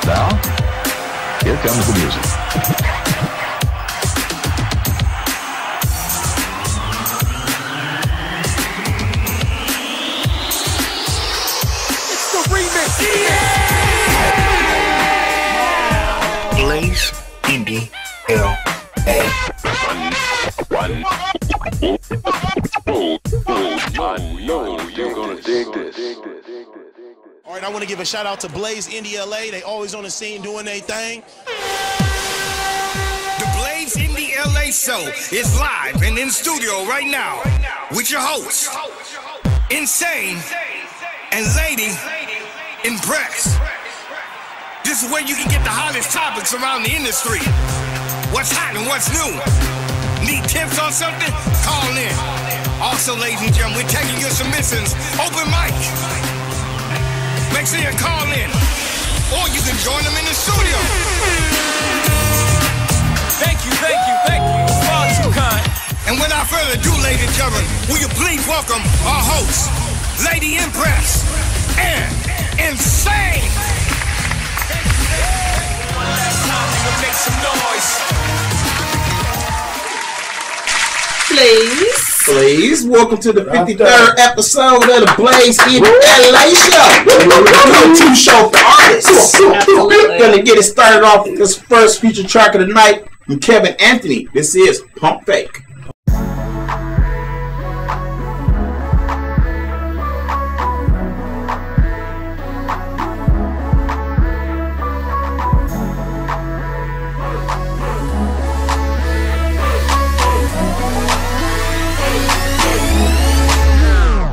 Now, here comes the music. It's the remix. Blaze Indie L.A. You're gonna dig this. All right, I want to give a shout out to Blaze Indie LA. They always on the scene doing their thing. The Blaze Indie LA show is live and in studio right now with your hosts, Insane and Lady Impress. This is where you can get the hottest topics around the industry. What's hot and what's new? Need tips on something? Call in. Also, ladies and gentlemen, we're taking your submissions. Open mic. Make sure you call in, or you can join them in the studio. Thank you, thank you, thank you. Far too kind. And without further ado, ladies and gentlemen, will you please welcome our hosts, Lady Impress and Insane. One last time, we will make some noise. Please, welcome to the 53rd episode of the Blaze Indie LA show. Two show for artists. Absolutely. Gonna get it started off with this first feature track of the night from Kevin Anthony. This is Pump Fake.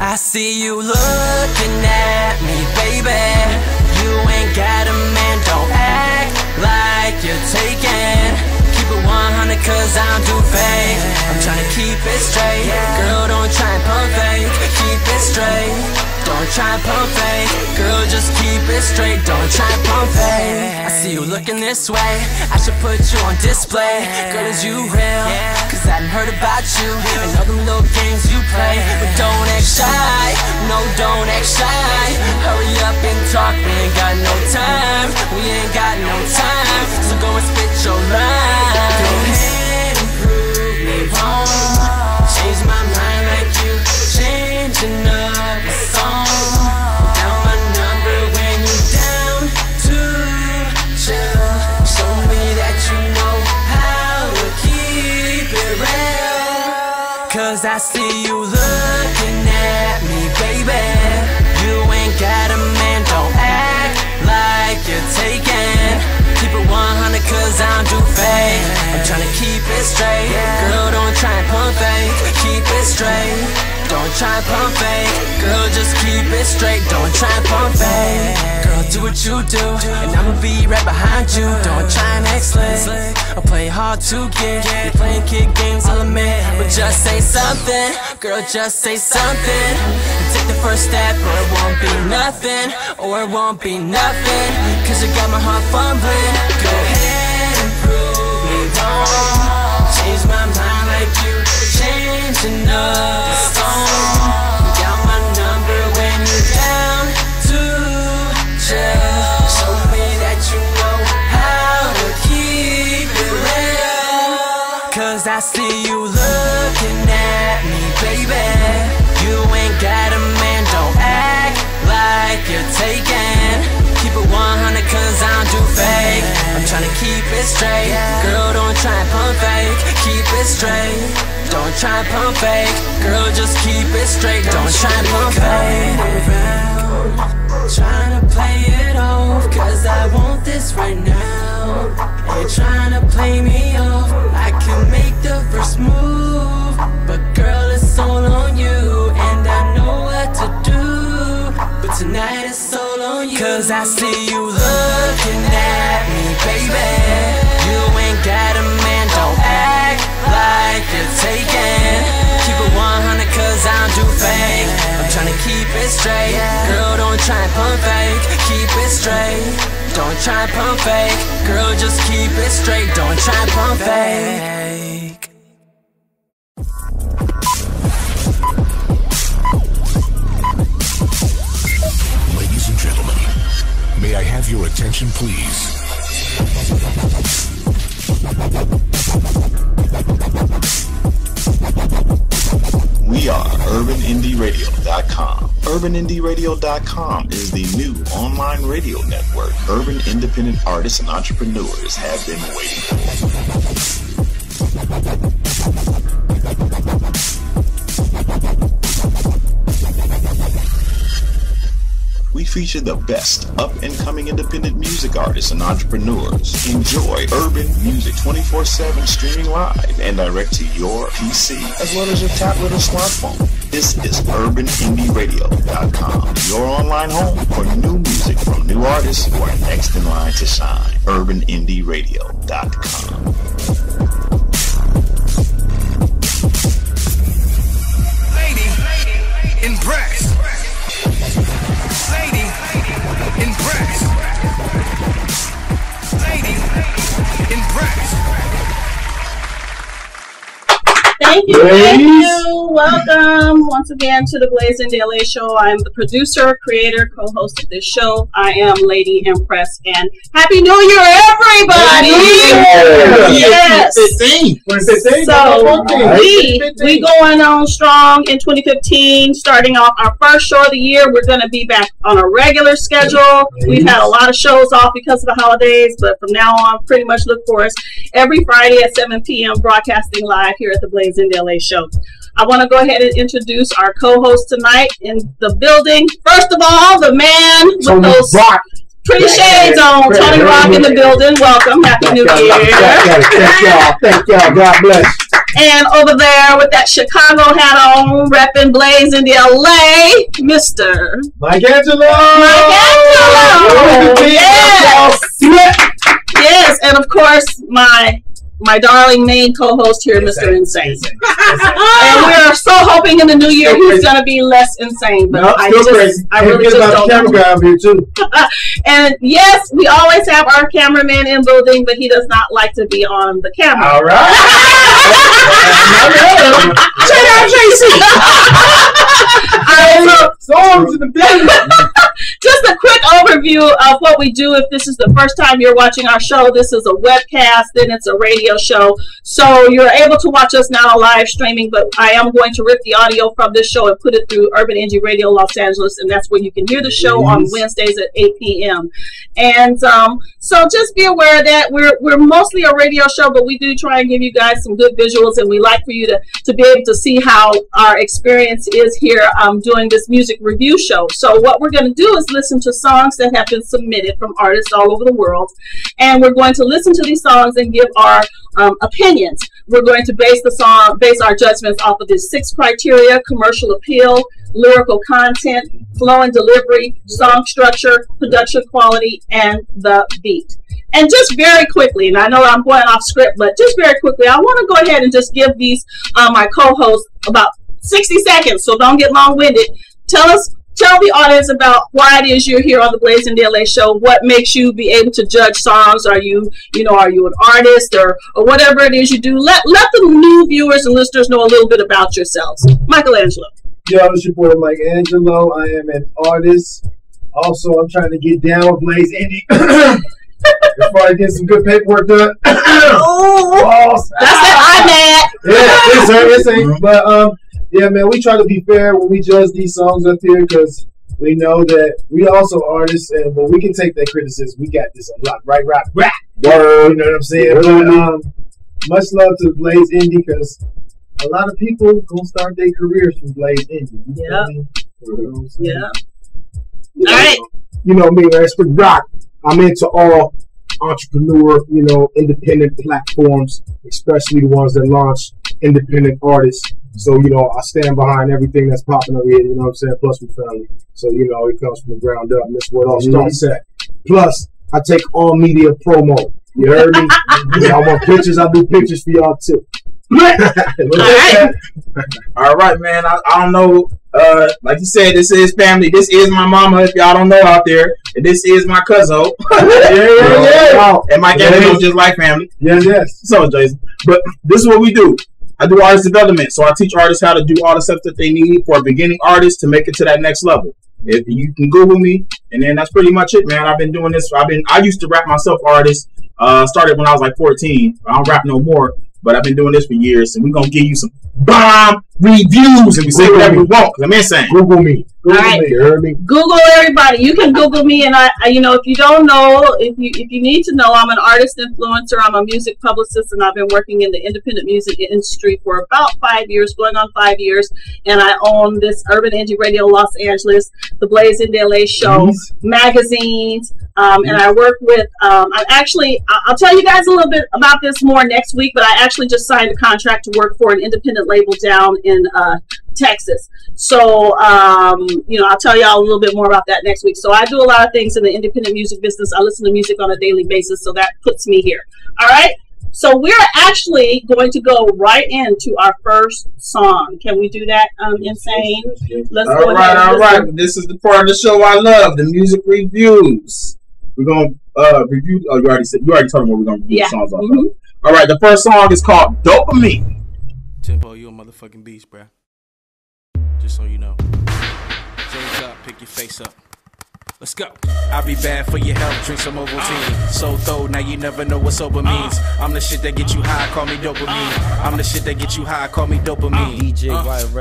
I see you looking at me, baby. You ain't got a man, don't act like you're taken. Keep it 100 cause I don't do fake. I'm tryna keep it straight. Girl, don't try and pump fake. Keep it straight. Don't try and pump fake. Girl, just keep it straight. Don't try and pump fake. I see you looking this way. I should put you on display. Girl, is you real? Cause I done heard about you and all them little games you play. But don't act shy. No, don't act shy. Hurry up and talk. We ain't got no time. We ain't got no time. So go and spit your line. Go ahead and prove me wrong. Change my mind like you changing up a song. Down my number when you down to chill. Show me that you know how to keep it real. Cause I see you looking at me, baby. You ain't got a man, don't act like you're taken. Keep it 100 cause I don't do fake. I'm tryna keep it straight. Girl, don't try and pump fake. Keep it straight. Don't try and pump fake. Girl, just keep it straight. Don't try and pump fake. Girl, do what you do, and I'ma be right behind you. Don't try and act slick or play hard to get. You're playing kid games, I'll admit, but just say something. Girl, just say something. And take the first step, or it won't be nothing. Or it won't be nothing. Cause you got my heart fumbling. Go ahead and prove me wrong. Change my mind like you changing up a song. Got my number when you're down to chill. Show me that you know how to keep it real. Cause I see you looking at me, baby. You ain't got a man, don't act like you're taken. Keep it 100 cause I don't do fake. I'm tryna keep it straight. Girl, don't try and pump fake. Keep it straight. Don't try and pump fake. Girl, just keep it straight. Don't try and pump fake. Tryna play it off cause I want this right now. Ain't tryna play me off. I can make the first move, but girl, it's all on you, and I know what to do. But tonight it's all on you. Cause I see you looking at me, baby. You ain't got a man, don't act like you're taken. Keep it 100 cause I don't do fake. I'm tryna keep it straight. Girl, don't try and pump fake. Keep it straight. Don't try and pump fake. Girl, just keep it straight. Don't try and pump fake. Attention, please. We are UrbanIndieRadio.com. UrbanIndieRadio.com is the new online radio network urban independent artists and entrepreneurs have been waiting We feature the best up-and-coming independent music artists and entrepreneurs. Enjoy urban music 24/7 streaming live and direct to your PC, as well as your tablet or smartphone. This is UrbanIndieRadio.com, your online home for new music from new artists who are next in line to shine. UrbanIndieRadio.com. Lady, impressed. Lady, impressed. Lady, impressed. Thank you, thank you. Welcome once again to the Blaze Indie LA show. I'm the producer, creator, co-host of this show. I am Lady Impress, and Happy New Year, everybody! Yes. 2015. So we going on strong in 2015. Starting off our first show of the year, we're going to be back on a regular schedule. We've had a lot of shows off because of the holidays, but from now on, pretty much look for us every Friday at 7 p.m. broadcasting live here at the Blaze Indie LA show. I want to go ahead and introduce our co-host tonight in the building. First of all, the man with those pretty shades on, Tony Rock in the building. Welcome. Happy New Year. Thank y'all. God bless. And over there with that Chicago hat on, repping Blaze in the LA, Mr. Mike Angelo. Yes, and of course my darling main co-host here, Mr. Insane. And we're so hoping in the new year he's going to be less insane. But I really just don't know. Here too. And yes, we always have our cameraman in building, but he does not like to be on the camera. All right. Check out Tracy. Just a quick overview of what we do. If this is the first time you're watching our show, this is a webcast, then it's a radio show. So you're able to watch us now live streaming, but I am going to rip the audio from this show and put it through Urban Indie Radio Los Angeles, and that's where you can hear the show on Wednesdays at 8 p.m. And so just be aware that we're mostly a radio show, but we do try and give you guys some good visuals, and we like for you to be able to see how our experience is here doing this music review show. So what we're going to do is listen to songs that have been submitted from artists all over the world, and we're going to listen to these songs and give our opinions. We're going to base our judgments off of these 6 criteria: commercial appeal, lyrical content, flow and delivery, song structure, production quality, and the beat. And just very quickly, and I know I'm going off script, but just very quickly, I want to go ahead and just give these my co-hosts about 60 seconds, so don't get long-winded. Tell the audience about why it is you're here on the Blaze Indie LA show. What makes you be able to judge songs? Are you an artist or whatever it is you do? Let the new viewers and listeners know a little bit about yourselves. Michelangelo. Yo, it's your boy Mike Angelo. I am an artist. Also, I'm trying to get down with Blaze Indie. Before I get some good paperwork done. That's that I'm mad. Yeah, it's ain't. But yeah, man, we try to be fair when we judge these songs up here because we know that we also artists, and when we can take that criticism, we got this a lot, right? Rap. You know what I'm saying? But much love to Blaze Indie because a lot of people gonna start their careers from Blaze Indie. Yeah. All right. You know me, man. It's the rock. I'm into all entrepreneur, independent platforms, especially the ones that launch independent artists. So, I stand behind everything that's popping over here, you know what I'm saying? Plus, we family. So, it comes from the ground up, and that's where it all starts at. Plus, I take all media promo. You heard me? I want pictures, I do pictures for y'all too. All right, man. I don't know. Like you said, this is family. This is my mama, if y'all don't know out there. And this is my cousin. Yeah. And my family just like family. Yes. So, Jason. But this is what we do. I do artist development. So I teach artists how to do all the stuff that they need for a beginning artist to make it to that next level. If you can Google me, and then that's pretty much it, man. I've been doing this. I used to rap myself, artist. Started when I was like 14. I don't rap no more, but I've been doing this for years, and we're gonna give you some bomb reviews, and we say whatever we want. I'm insane. Google me. Google All right. me. You heard me? Google everybody. You can Google me, and I, you know, if you don't know, if you need to know, I'm an artist influencer. I'm a music publicist, and I've been working in the independent music industry for about 5 years, going on 5 years. And I own this Urban Indie Radio Los Angeles, the Blaze in LA show, magazines, and I work with. I'll tell you guys a little bit about this more next week. But I actually just signed a contract to work for an independent label down in Texas. So, you know, I'll tell y'all a little bit more about that next week. So I do a lot of things in the independent music business. I listen to music on a daily basis, so that puts me here. All right. So we're actually going to go right into our first song. Can we do that, Insane? Let's go ahead. All right. This is the part of the show I love, the music reviews. We're going to review. Oh, you already told me what we're going to review the songs off of. All right. The first song is called Dopamine. Tempo, you a motherfucking beast, bruh. Just so you know. James up, pick your face up. Let's go. I'll be bad for your health, drink some Ovaltine. So throw, now you never know what sober means. I'm the shit that get you high, call me dopamine. I'm the shit that get you high, call me dopamine. DJ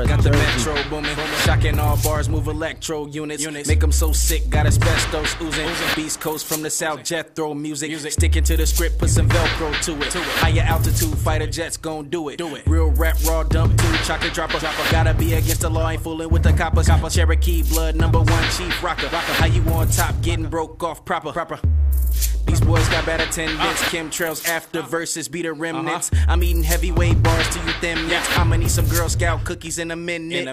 got the metro booming, shocking all bars, move electro units. Make them so sick, got asbestos oozing. Beast Coast from the South, Jethro music. Sticking to the script, put some Velcro to it. Higher altitude, fighter jets gon' do it. Real rap, raw dump, two chocolate dropper. Gotta be against the law, ain't fooling with the coppers. Cherokee blood, #1 chief rocker. How you on top, getting broke off proper. These boys got bad attendance, chemtrails after verses be the remnants. I'm eating heavyweight bars to you thin necks. I'ma need some Girl Scout cookies in a minute.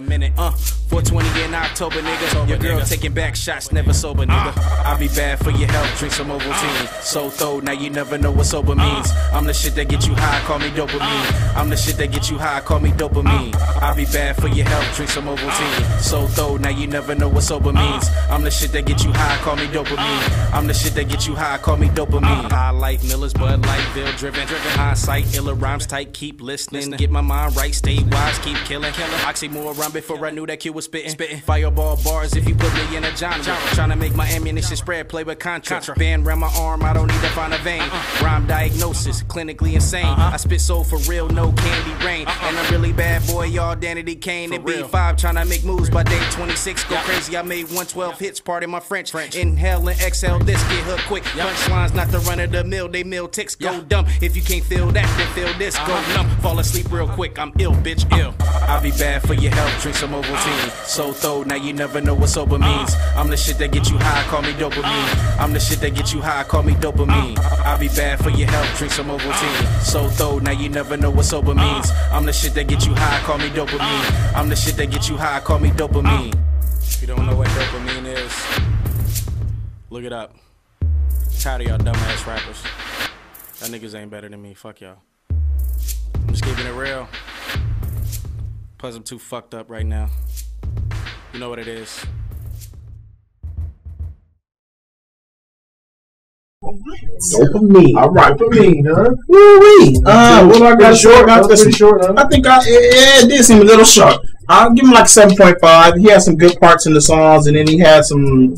420 in October, nigga. Your girl taking back shots, never sober, nigga. I'll be bad for your health, drink some Ovaltine. So throw, now you never know what sober means. I'm the shit that get you high, call me dopamine. I'm the shit that get you high, call me dopamine. I'll be bad for your health, drink some Ovaltine. So throw, now you never know what sober means. I'm the shit that get you high, call me dopamine. I'm the shit that get you high, call me dopamine. I like Miller's, Bud Light, Bill driven. Hindsight, illa rhymes tight, keep listening. Get my mind right, stay wise, keep killing. Oxymoron before I knew that kid was spitting. Fireball bars if you put me in a genre. Tryna make my ammunition spread, play with Contra. Band around my arm, I don't need to find a vein. Rhyme diagnosis, clinically insane. I spit soul for real, no candy rain. And I'm really bad boy, y'all Danity Kane. It be 5 tryna make moves by day 26. Go crazy, I made 112 hits, pardon my French. Inhale and exhale this, get hooked quick. Punchlines not the run of the mill, they mill ticks. Go dumb, if you can't feel that, then feel this. Go numb, fall asleep real quick, I'm ill, bitch, ill. I'll be bad for your health, drink some Ovaltine. So throw, now you never know what sober means. I'm the shit that get you high, call me dopamine. I'm the shit that get you high, call me dopamine. I'll be bad for your health, drink some Ovaltine. So throw, now you never know what sober means. I'm the shit that get you high, call me dopamine. I'm the shit that get you high, call me dopamine. If you don't know what dopamine is, look it up. Tired of y'all dumbass rappers. Y'all niggas ain't better than me, fuck y'all. I'm just keeping it real. Plus I'm too fucked up right now. You know what it is. Dopamine. All right. Dopamine, huh? Woo-wee. What I got short? Pretty short, huh? I think it did seem a little short. I'll give him like 7.5. He had some good parts in the songs, and then he had some.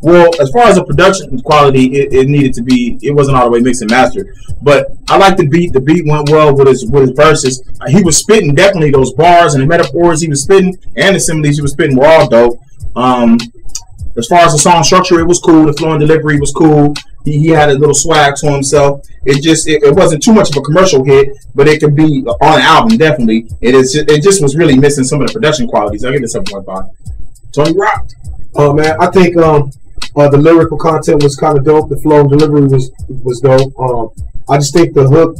Well, as far as the production quality, it needed to be. It wasn't all the way mixed and mastered, but I like the beat. The beat went well with his verses. He was spitting definitely those bars and the metaphors he was spitting and the similes he was spitting were all dope. As far as the song structure, it was cool. The flow and delivery was cool. He had a little swag to himself. It wasn't too much of a commercial hit, but it could be on an album definitely. It just was really missing some of the production qualities. I give it 7.5. Tony Rock. Oh man, I think the lyrical content was kind of dope. The flow and delivery was dope. I just think the hook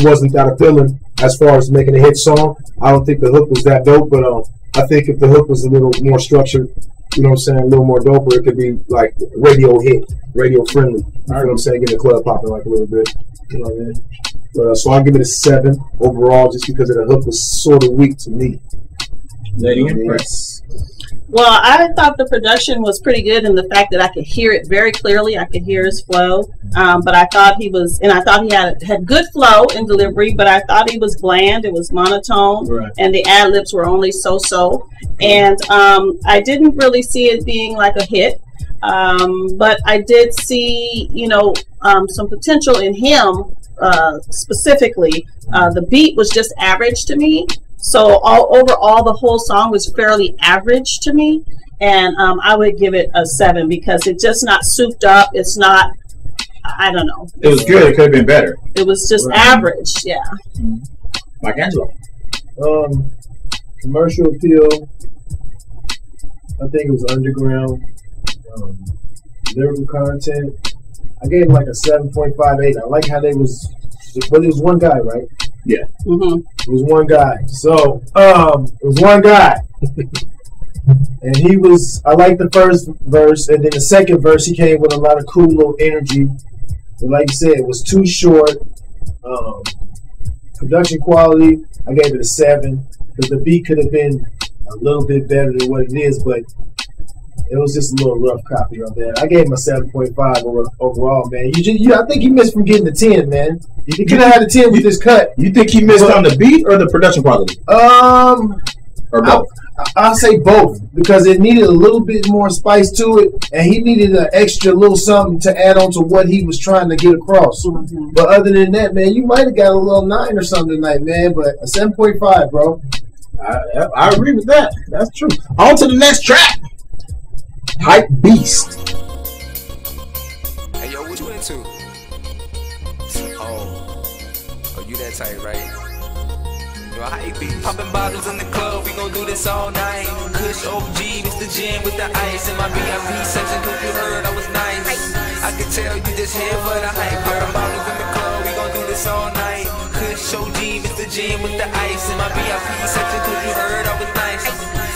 wasn't that appealing as far as making a hit song. I don't think the hook was that dope, but I think if the hook was a little more structured, you know what I'm saying, a little more doper, it could be like radio hit, radio friendly. You know what I'm saying, get the club popping like a little bit. You know what I mean? But, so I'll give it a 7 overall, just because of the hook was sort of weak to me. Lady Impress. Well, I thought the production was pretty good in the fact that I could hear it very clearly. I could hear his flow. But I thought he was, and I thought he had good flow in delivery, but I thought he was bland. It was monotone, right. And the ad-libs were only so-so. And I didn't really see it being like a hit. But I did see, some potential in him specifically. The beat was just average to me. So overall, the whole song was fairly average to me, and I would give it a 7 because it's just not souped up. It's not, I don't know. It was good. It could have been better. It was just average, yeah. Like Angelo. Commercial appeal. I think it was underground. Lyrical content. I gave it like a 7.58. I like how they was, but it was one guy, right? Yeah. Mm-hmm. It was one guy. So, it was one guy. And he was, I like the first verse, and then the second verse, he came with a lot of cool little energy. But like you said, it was too short. Production quality, I gave it a 7. Because the beat could have been a little bit better than what it is, but it was just a little rough copy of that. I gave him a 7.5 overall, man. I think he missed from getting the 10, man. He could have had a 10 with this cut. You think he missed on the beat or the production quality? Or both? I'll say both because it needed a little bit more spice to it, and he needed an extra little something to add on to what he was trying to get across. Mm-hmm. But other than that, man, you might have got a little 9 or something tonight, man. But a 7.5, bro. I agree with that. That's true. On to the next track. Hypebeast. Hey, yo, what you into? Oh, you that tight, right? Yo, Hypebeast. Popping bottles in the club, we gon' do this all night. Kush OG, Mr. Gin with the ice in my VIP section, cause you heard I was nice. I can tell you just here for the hype. Popping bottles in the club, we gon' do this all night. Kush OG, Mr. Gin with the ice in my VIP section, cause you heard I was nice.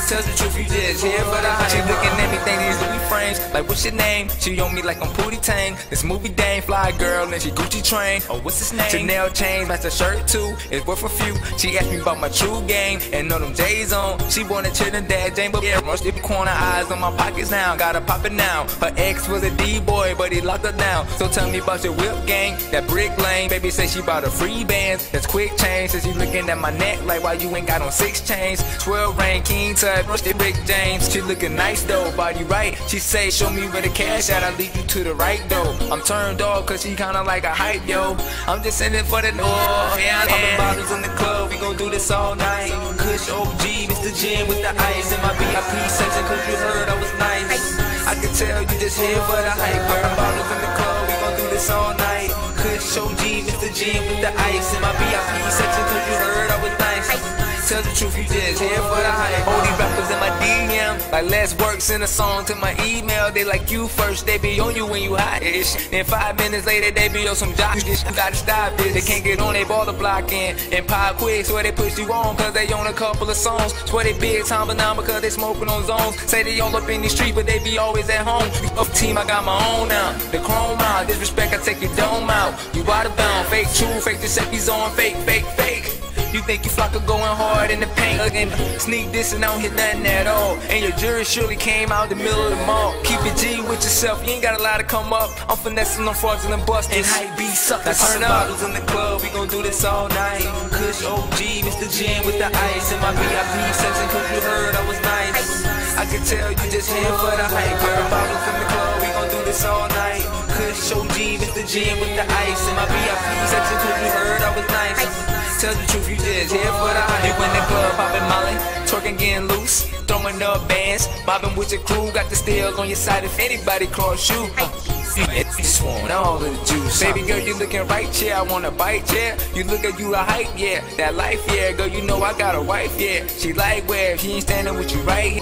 Tell the truth, you just here for the hype. She looking at me, think these Louis frames. Like, what's your name? She on me like I'm Pootie Tang. This movie dang, fly girl, and she Gucci train. Oh, what's his name? Chanel chains, match her shirt too. It's worth a few. She asked me about my true game, and know them J's on. She wanna chill and dad, Jane, but yeah, rush the corner eyes on my pockets now. Gotta pop it now. Her ex was a D-boy, but he locked her down. So tell me about your whip gang, that brick lane. Baby say she bought a free bands. That's quick change. So she looking at my neck like why you ain't got on 6 chains. 12 rain, king tut, rush the Rick James. She looking nice though, body right. She say show me where the cash at, I lead you to the right though. I'm turned off cause she kinda like a hype, yo. I'm just in it for the door. Yeah, popping bottles in the club, we gon' do this all night. Kush OG, Mr. Gin with the ice in my VIP section, cause you heard I was nice. I can tell you just here for the hype. Popping bottles in the club, we gon' do this all night. Kush OG, Mr. Gin with the ice in my VIP section, cause you heard I was nice. Tell the truth, you just here for the hype. All these rappers in my DM, like let's work, send a song to my email. They like you first, they be on you when you hot-ish. Then 5 minutes later, they be on some jock shit. You gotta stop this. They can't get on, they ball the block in and pop quick. Swear they push you on, cause they own a couple of songs. Swear they big time, but now because they smoking on zones. Say they all up in the street, but they be always at home. Up team, I got my own now. The chrome out, disrespect, I take your dome out. You out of bound, fake true, fake the Giuseppe's on, fake. You think you flocka going hard in the paint again? Sneak this and I don't hit nothing at all. And your jury surely came out the middle of the mall. Keep it G with yourself, you ain't got a lot to come up. I'm finessing them frauds and them busters. And Hypebeast suck. Now turn up. Bottles in the club, we gon' do this all night. Kush OG, Mr. Gin with the ice in my VIP section, cause you heard I was nice. I can tell you just here for the hype. Bottles in the club, we gon' do this all night. Kush OG, Mr. Gin with the ice in my VIP section, cause you heard I was nice. Tell the truth, you just here for the hype. You in the club, poppin' molly, twerking, getting loose, throwing up bands, mobbing with your crew, got the steel on your side if anybody cross you. You just want all of the juice. Baby girl, you looking right, yeah, I wanna bite, yeah. You look at you a hype, yeah, that life, yeah. Girl, you know I got a wife, yeah. She like where she ain't standing with you right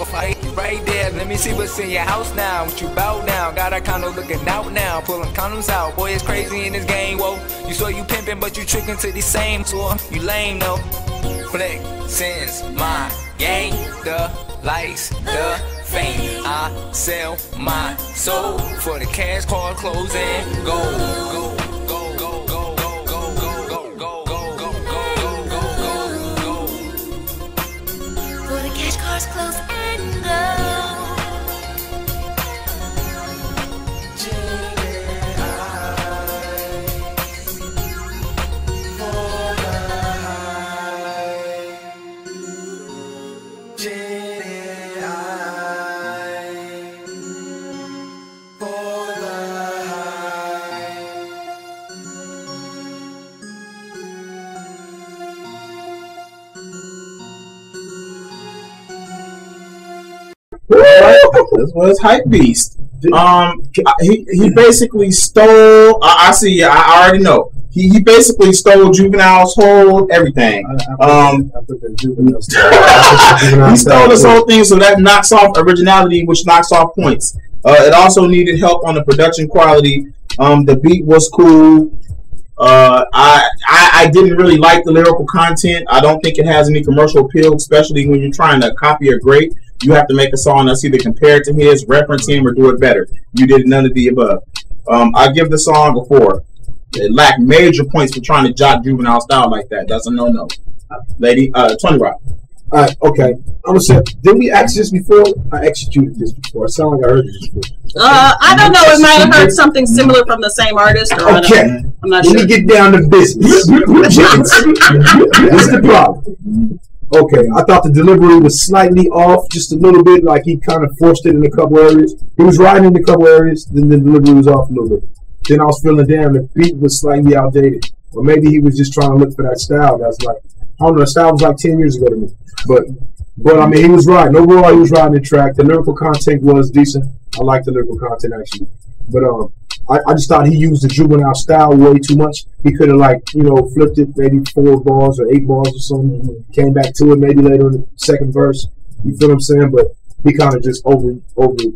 there. Let me see what's in your house now, what you bout now. Got her kinda looking out now, pulling condoms out. Boy, it's crazy in this game, whoa. You saw you pimping, but you tricking to the same tour. You lame, no. Flex, sends my gang, the lights, the fame. I sell my soul for the cash, card, clothes, and go. Cars close and go. This was Hypebeast. He basically stole. I see. I already know. He basically stole Juvenile's whole everything. He stole this whole thing, so that knocks off originality, which knocks off points. It also needed help on the production quality. The beat was cool. I didn't really like the lyrical content. I don't think it has any commercial appeal, especially when you're trying to copy a great. You have to make a song that's either compared to his, reference him, or do it better. You did none of the above. I give the song a 4. It lacked major points for trying to jot Juvenile style like that. That's a no-no. Lady, 20 Rock. All right, okay. I'm gonna say, did we ask this before? I executed this before. It sounded like I heard this before. I don't know. It might have heard something similar from the same artist. Or okay. I'm not sure. Let me get down to business. This is the problem. Okay, I thought the delivery was slightly off, just a little bit, like he kind of forced it in a couple areas. He was riding in a couple areas, then the delivery was off a little bit. Then I was feeling, damn, the beat was slightly outdated. Or maybe he was just trying to look for that style. That's like, I don't know, the style was like 10 years ago to me. But I mean, he was riding. Overall, he was riding the track. The lyrical content was decent. I like the lyrical content, actually. But I just thought he used the Juvenile style way too much. He could have, like, you know, flipped it maybe 4 bars or 8 bars or something. Came back to it maybe later in the second verse. You feel what I'm saying? But he kind of just over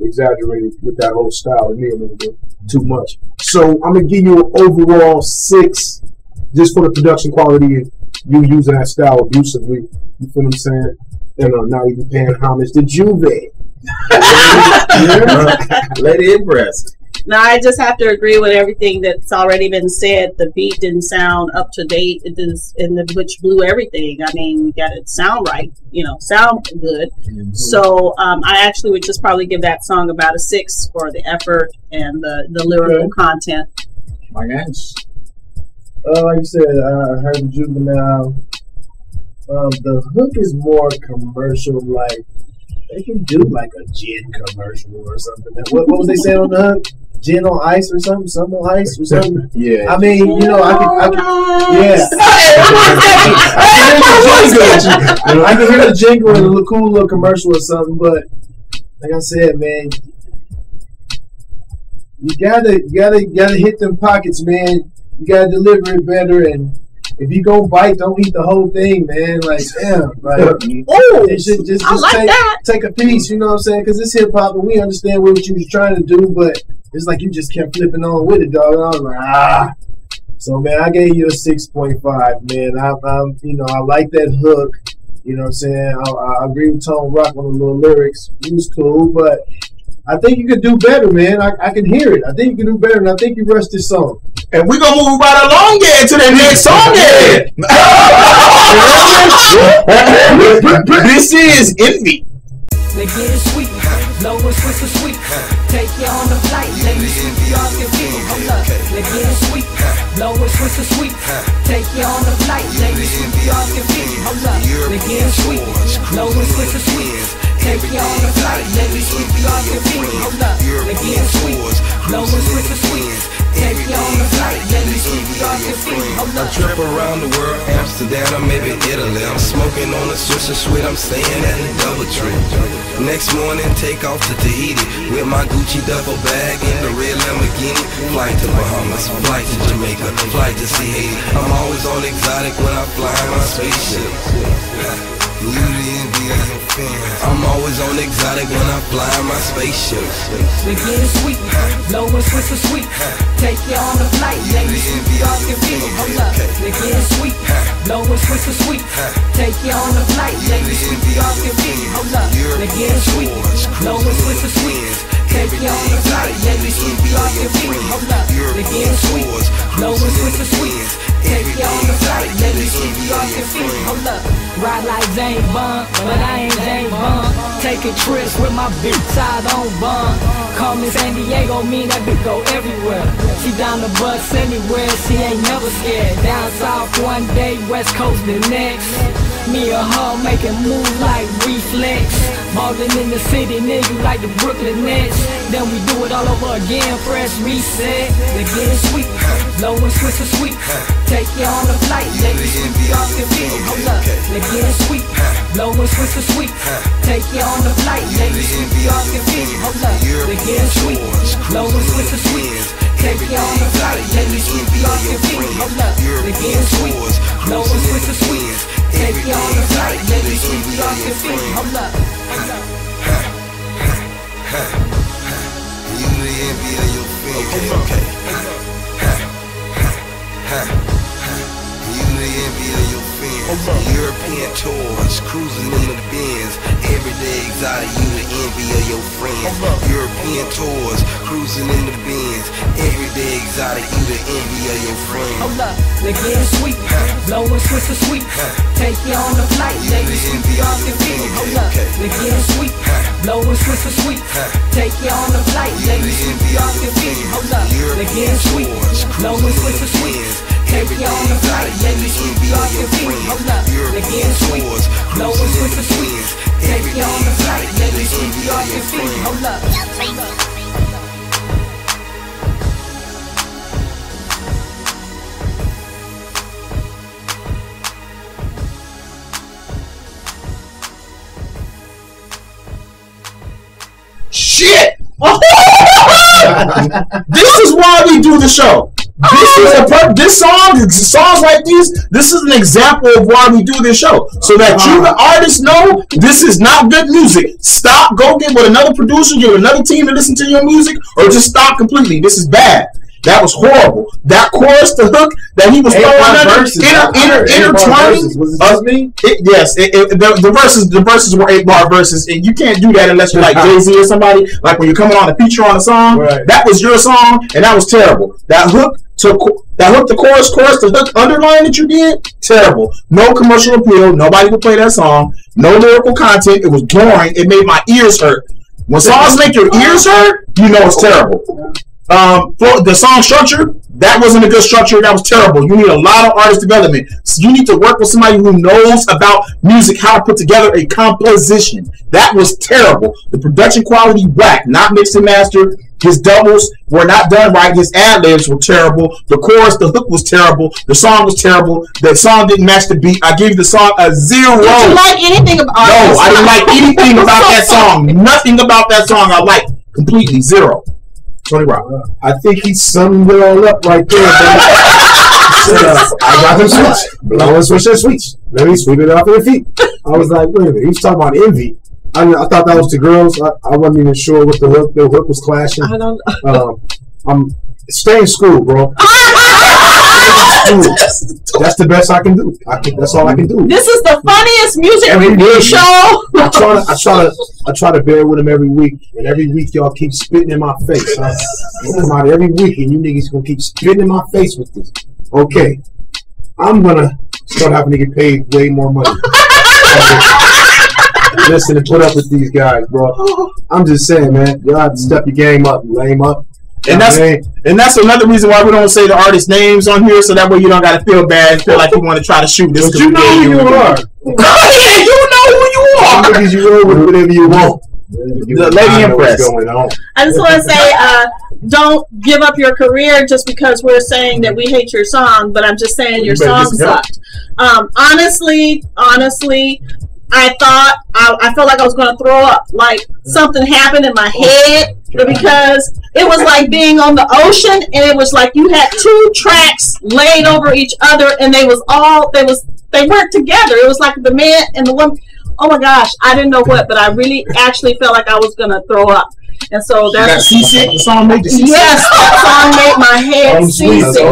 exaggerated with that whole style to me a little bit too much. So I'm gonna give you an overall 6, just for the production quality and you using that style abusively. You feel what I'm saying? And now you're paying homage to Juve. Lady Impressed. Now, I just have to agree with everything that's already been said. The beat didn't sound up to date, which blew everything. I mean, you got to sound right, you know, sound good. Mm-hmm. So I actually would just probably give that song about a 6 for the effort and the lyrical content. My gosh. Like you said, I heard Juvenile. The hook is more commercial, like they can do like a gin commercial or something. What was they saying on the hook? Gin on ice or something? Some on ice or something? Yeah. I mean, you know, I can hear the jingle and a cool little commercial or something, but like I said, man, you gotta hit them pockets, man. You gotta deliver it better, and if you go bite, don't eat the whole thing, man. Like, damn, like, it should just take a piece, you know what I'm saying? Because it's hip hop, and we understand what you was trying to do, but it's like you just kept flipping on with it, dog. And I was like, So, man, I gave you a 6.5, man. I like that hook. You know what I'm saying? I agree with Tone Rock on the little lyrics. It was cool, but I think you could do better, man. I can hear it. I think you can do better, and I think you rushed this song. And we're going to move right along to the next song. This is Envy. They get it sweet, low and switch to sweet. Take you on the flight, let me sweep you off your feet. Hold up, they get it sweet, low and switch to sweet. Take you on the flight, let me sweep you off your feet. Hold up, they get it sweet, low and switch to sweet. Take you on the flight, let me sweep you off your feet. Hold up, they get it sweet, low and switch to sweet. Take you on the flight, let me sweep you off your feet. Hold up. I trip around the world, Amsterdam or maybe Italy. I'm smoking on the Swiss and sweet, I'm staying at the Doubletree. Next morning, take off to Tahiti with my Gucci duffel bag in the red Lamborghini. Flight to Bahamas, flight to Jamaica, flight to see Haiti. I'm always on exotic when I fly my spaceship. You the envy of your fans. I'm always on exotic when I fly my spaceship. They get it sweet, low and switch to sweet. Take you on the flight, let me sweep you off your feet. Hold up, they get it sweet, low and switch to sweet. Take you on the flight, let me sweep you off your feet. Hold up, they get it sweet, low and switch to sweet. Take you on the flight, let me sweep you off your feet. Hold up, they get it sweet, low and switch to sweet. Take you on the flight, let me sweep you off your feet. Hold up, ride like Zane Bun, but I ain't Zane Bun. taking trips with my bitch tied on bun. Call me San Diego, mean that bitch go everywhere. She down the bus anywhere, she ain't never scared. Down south one day, west coast the next. Me or her making moves like reflex. Ballin' in the city, nigga, like the Brooklyn Nets. Then we do it all over again, fresh reset. They get sweet, blow and switch a sweet. Take you on the flight, let me sweep you off your feet. Hold up, they get sweet, blow and switch a sweet. Take you on the flight, let me sweep you off your feet. Hold up, they get sweet, blow and switch a sweet. Take you on the flight, let me sweep you off your feet. Hold up, they get sweet, blow and switch a sweet. Take you on the flight, let me sweep you off your feet. Hold up. You the envy of your friends. Okay. You the envy of your friends. European tours, cruising in the Benz. Everyday exotic, you the envy of your friends. European tours, cruising in the Benz. Everyday exotic, you the envy of your friends. Hold up, they get sweet, blow and switch a sweet. Take you on the flight, let me sweep you off your feet. Hold up, they get sweet, blow and switch a sweet. Take you on the flight, let me sweep you off your feet. Hold up, they get sweet, blow and switch a sweet. Take you on the flight, let me sweep you off your feet. Hold up, they get sweet, blow and switch a sweet. Take you on the flight, let me sweep you off your feet. Hold up. Shit! This is why we do the show. This songs like these. This is an example of why we do this show, so that you, the artists, know this is not good music. Stop. Go get with another producer, get with another team to listen to your music, or just stop completely. This is bad. That was horrible. That chorus, the hook that he was throwing under, intertwining. Yes, the verses were 8-bar verses, and you can't do that unless you're like Jay-Z or somebody. Like when you're coming on a feature on a song, that was your song, and that was terrible. That hook, the chorus, the hook underline that you did, terrible. No commercial appeal. Nobody would play that song. No lyrical content. It was boring. It made my ears hurt. When songs make your ears hurt, you know it's terrible. The song structure, that wasn't a good structure. That was terrible. You need a lot of artist development. So you need to work with somebody who knows about music, how to put together a composition. That was terrible. The production quality, whack, not mixed and mastered. His doubles were not done right. His ad-libs were terrible. The chorus, the hook was terrible. The song was terrible. The song didn't match the beat. I gave the song a 0. Did you like anything about it? No, I didn't like anything about that song. Nothing about that song I liked. Completely 0. Tony Rock. I think he summed it all up right there. I got them sweets. Blow and switch their sweets. Let me sweep it off their feet. I was like, wait a minute. He was talking about envy. I thought that was the girls. I wasn't even sure what the hook was clashing. I don't know. Stay in school, bro. That's the best I can do. That's all I can do. This is the funniest music review show. I try to bear with him every week, and every week y'all keep spitting in my face. I come out every week, and you niggas gonna keep spitting in my face with this. Okay, I'm gonna start having to get paid way more money. Listen and put up with these guys, bro. I'm just saying, man. You have to step your game up, lame up. And that's another reason why we don't say the artist names on here, so that way you don't gotta feel bad and feel like you want to try to shoot this. But you know who you are. Yeah, you know who you are. Because you roll with whatever you want. The Lady Empress. I just want to say, don't give up your career just because we're saying that we hate your song, but I'm just saying your song sucked. Honestly, I thought I felt like I was going to throw up. Like something happened in my head because it was like being on the ocean, and it was like you had 2 tracks laid over each other, and they worked together. It was like the man and the woman. Oh my gosh, I didn't know what, but I really actually felt like I was going to throw up. And so that's seasick. The song made the seasick. Yes, that song made my head seasick.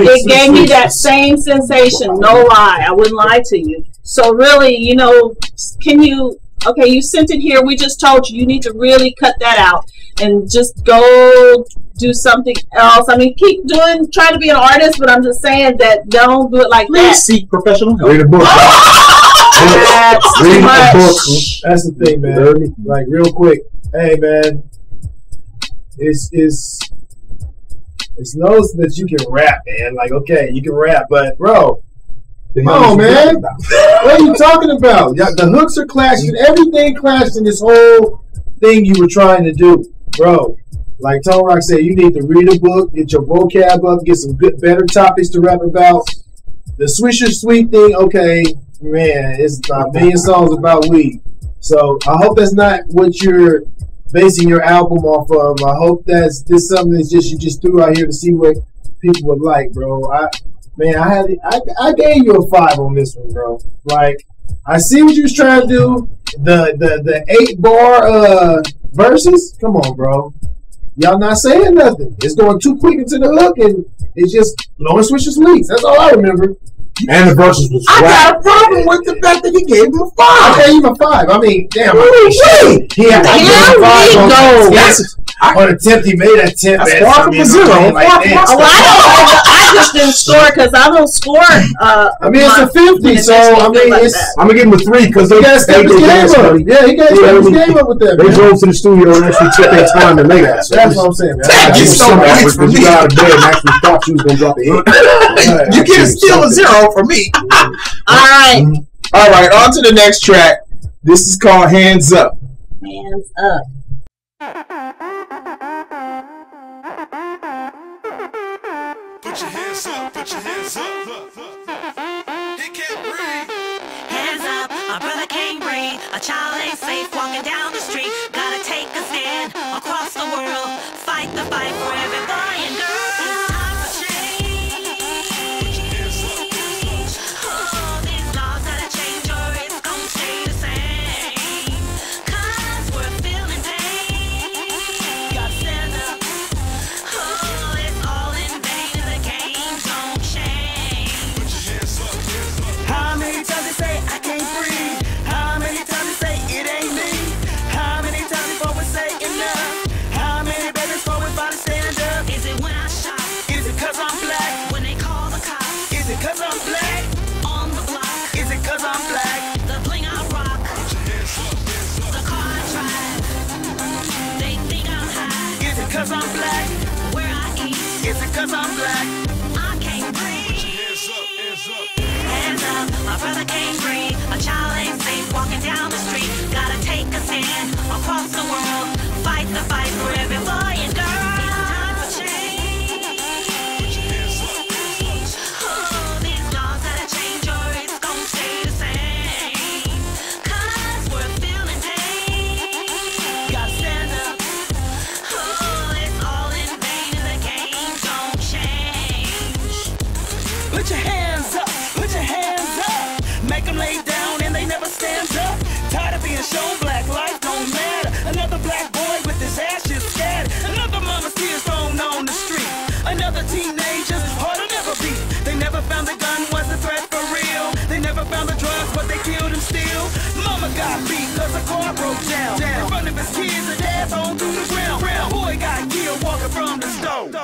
It gave me that same sensation. No lie, I wouldn't lie to you. So really, you know, okay, you sent it here. We just told you need to really cut that out and just go do something else. I mean, try to be an artist, but I'm just saying that don't do it like that. Seek professional help. Read a book. Read the book. That's the thing, man. Like real quick. Hey, man. It's knows that you can rap, man. Like, okay, you can rap, but bro, come on, man. What are you talking about? The hooks are clashing. Everything clashed in this whole thing you were trying to do, bro. Like Tone Rock said, you need to read a book, get your vocab up, get some better topics to rap about. The Swisher Sweet thing, okay, man, it's a million songs about weed. So I hope that's not what you're basing your album off of. I hope that's just something that's just you just threw out here to see what people would like, bro. I gave you a 5 on this one, bro. Like, I see what you was trying to do. The 8-bar verses. Come on, bro. Y'all not saying nothing. It's going too quick into the hook, and it's just blowing switches leaks. That's all I remember. And the verses was I got a problem with the fact that he gave him a 5. I gave him a 5. I mean, damn. He had on attempt. He made an attempt. That's far from 0. I just didn't score because I don't score. I mean, it's a 50, so I mean, I'm gonna give him a 3 because they step his game up. Yeah, he got his game up with that. They drove to the studio and actually took their time to make that. So that's what I'm saying, man. Thank you so much because you got out of bed and actually thought you was gonna drop a hit. You get still a 0 for me. All right. On to the next track. This is called Hands Up. Hands Up. Put your hands up, put your hands up. He can't breathe. Hands up, a brother can't breathe. A child ain't safe walking down the street. Gotta take a stand across the world. Fight the fight for every boy and girl. It's time for change. Oh, these laws gotta change or it's gonna stay the same. 'Cause we're feeling pain. Gotta stand up. Oh, it's all in vain and the game don't change. How many times they say I can't breathe? How many times they say it ain't me? How many times before we say enough? How many babies before we finally stand up? Is it when I shop? Is it 'cause I'm black? When they call the cops? Is it 'cause I'm black? On the block? Is it 'cause I'm black? The bling I rock? The car I drive? They think I'm high? Is it 'cause I'm black? Where I eat? Is it 'cause I'm black? I can't breathe. Hands up, my brother can't breathe. A child ain't safe walking down the street. Gotta take a stand across the world. Fight the fight for every boy and girl. It's time for change. Oh, these laws gotta change or it's gonna stay the same. 'Cause we're feeling pain. Gotta stand up. Oh, it's all in vain and the game don't change. Put your hands up, put your hands up. Make them lay down and they never stand up. Tired of being shown black life don't matter. Another black boy with his ashes scattered. Another mama's tears thrown on the street. Another teenager's heart will never beat. They never found the gun was a threat for real. They never found the drugs but they killed him still. Mama got beat cause a car broke down. In front of his kids and dad thrown through the ground. Boy got killed walking from the stove.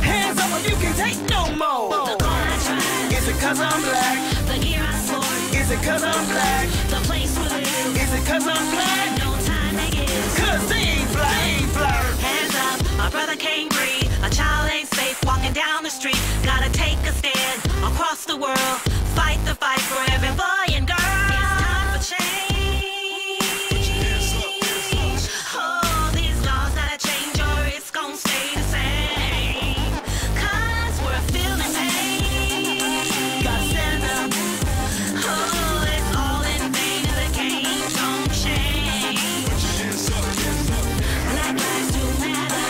Hands up if you can take no more. The car I drive? Is it 'cause I'm black? The gear I sport? Is it 'cause I'm black? The place we live? Is it 'cause I'm black? No time they give. 'Cause they ain't black, ain't black. Hands up, my brother can't breathe. A child ain't safe walking down the street. Gotta take a stand across the world. Fight the fight for every boy and girl. It's time for change. Oh, these laws gotta change or it's gonna stay the same. 'Cause we're feeling pain. Gotta stand up. Oh, it's all in vain and the game don't change. Black lives do matter.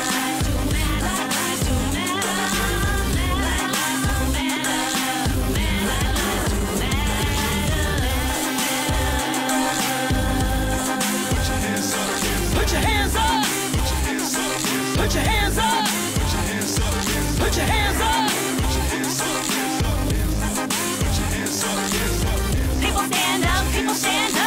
Black lives do matter. Black lives do matter. Black lives do matter. Put your hands up. Put your hands up. Put your hands up. People stand up. People stand up.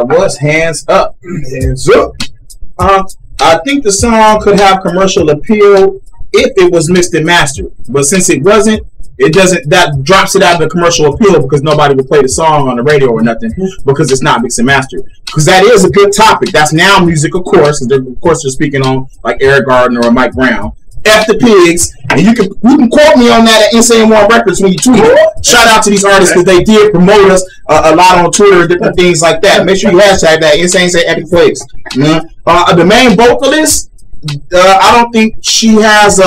Was Hands Up. Hands Up. I think the song could have commercial appeal if it was mixed and mastered. But since it wasn't, it doesn't. That drops it out of the commercial appeal because nobody would play the song on the radio or nothing because it's not mixed and mastered. Because that is a good topic. That's now music, of course. Of course, they're speaking on like Eric Gardner or Mike Brown. F the pigs, and you can quote me on that at Insane One Records when you tweet. Shout out to these artists because they did promote us a lot on Twitter and different things like that. Make sure you hashtag that Insane say Epic Pigs. The main vocalist, I don't think she has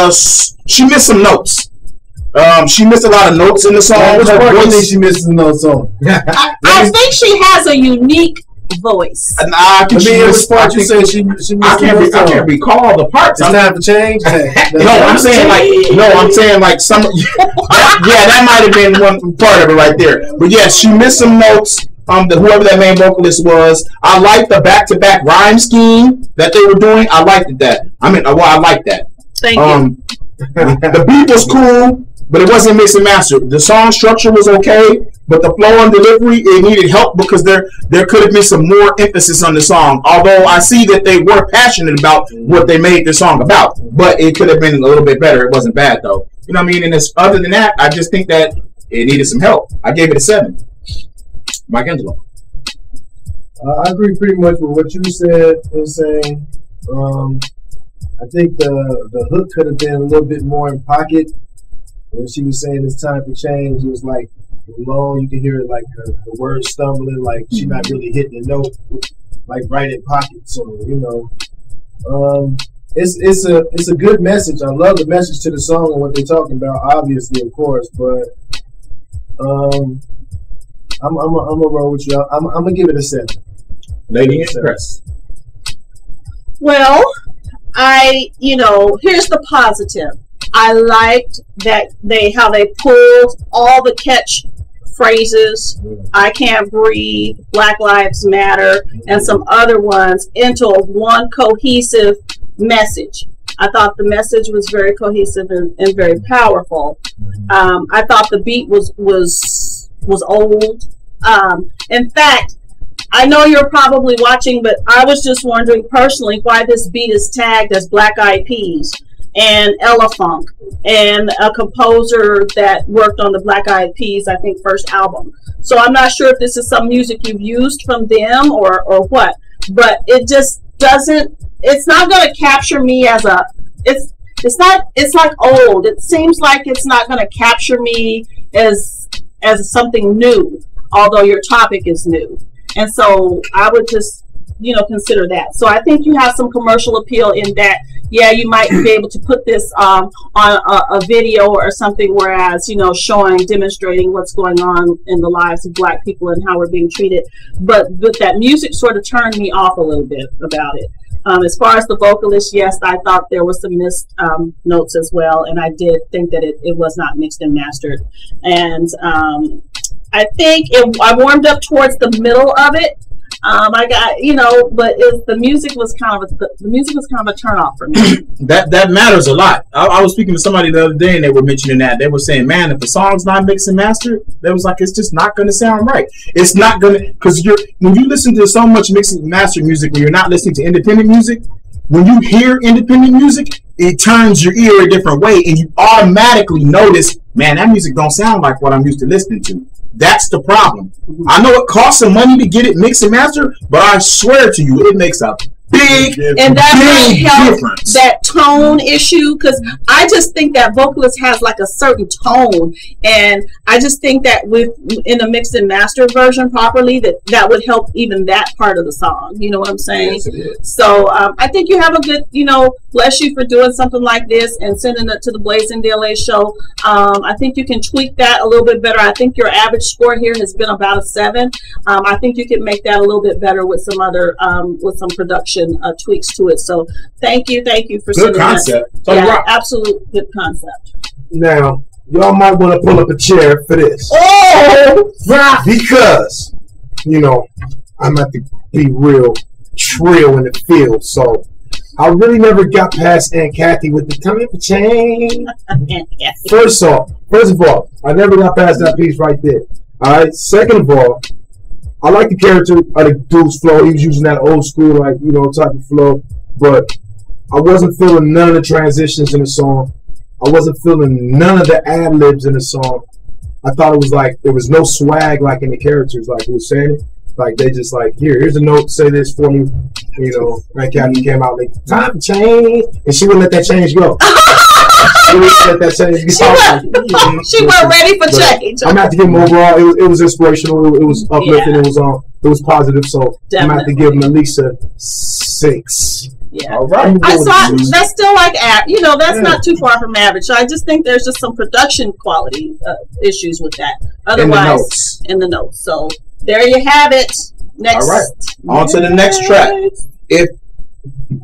she missed some notes. She missed a lot of notes in the song. Which part do you think she missed some notes on? I think she has a unique voice. I can't recall the parts. It's not to change. I'm saying like some. That might have been one part of it right there. But yeah, she missed some notes. Whoever that main vocalist was, I liked the back-to-back rhyme scheme that they were doing. I liked that. I liked that. Thank you. The beat was cool, but it wasn't mixed and mastered. The song structure was okay, but the flow and delivery, it needed help because there could have been some more emphasis on the song. Although I see that they were passionate about what they made the song about, but it could have been a little bit better. It wasn't bad though. You know what I mean? And other than that, I just think that it needed some help. I gave it a 7. Mike Angelo. I agree pretty much with what you said and saying. I think the hook could have been a little bit more in pocket. When she was saying it's time to change, it was like low. You can hear it like her words stumbling, like she's not really hitting the note, like right in pocket. So it's a good message. I love the message to the song and what they're talking about, obviously, of course. But I'm gonna roll with you. I'm gonna give it a 7. Lady Express. Well, here's the positive. I liked that how they pulled all the catch phrases, I Can't Breathe, Black Lives Matter, and some other ones into one cohesive message. I thought the message was very cohesive and very powerful. I thought the beat was old. In fact, I know you're probably watching, but I was just wondering personally why this beat is tagged as Black Eyed Peas and Ella Funk and a composer that worked on the Black Eyed Peas, I think, first album. So I'm not sure if this is some music you've used from them or what, but it just doesn't, it's not going to capture me as a, it's like old. It seems like it's not going to capture me as something new, although your topic is new. And so I would just, consider that. So I think you have some commercial appeal in that, yeah, you might be able to put this on a video or something, whereas, demonstrating what's going on in the lives of Black people and how we're being treated. But that music sort of turned me off a little bit about it. As far as the vocalist, yes, I thought there was some missed notes as well, and I did think that it was not mixed and mastered. And I think I warmed up towards the middle of it. I got, but the music was kind of a turn off for me. That matters a lot. I was speaking to somebody the other day and they were mentioning that. They were saying, man, if the song's not mixed and mastered, they was like, it's just not going to sound right. It's not going to, because when you listen to so much mixed and mastered music, when you're not listening to independent music, when you hear independent music, it turns your ear a different way and you automatically notice, man, that music don't sound like what I'm used to listening to. That's the problem. I know it costs some money to get it mixed and mastered, but I swear to you, it makes a big difference. That tone issue, because I just think that vocalist has like a certain tone, and I just think that in a mixed and mastered version properly, that would help even that part of the song. You know what I'm saying? Yes, it is. So I think you have a good, bless you for doing something like this and sending it to the Blaze in DLA show. I think you can tweak that a little bit better. I think your average score here has been about a 7. I think you can make that a little bit better with some other with some production tweaks to it. So thank you for good concept. Yeah, absolute good concept. Now y'all might want to pull up a chair for this. Oh, because I'm at to be real trill in the field. So I really never got past Aunt Kathy with the time for change. First of all, I never got past that piece right there. All right. Second of all, I like the character of the dude's flow. He was using that old school, type of flow. But I wasn't feeling none of the transitions in the song. I wasn't feeling none of the ad libs in the song. I thought it was like there was no swag like in the characters, like who was saying it. Like they just like, here's a note, say this for me. You know, like Captain came out like time change, and she wouldn't let that change go. She wouldn't let that change go. She wasn't ready for change. I'm gonna have to give him overall. It was inspirational. It was uplifting. It was positive. So I'm gonna have to give him at least a 6. Yeah. All right. I saw that's still like that's not too far from average. So I just think there's just some production quality issues with that. Otherwise, in the notes. So there you have it. Next. All right. On to the next track. If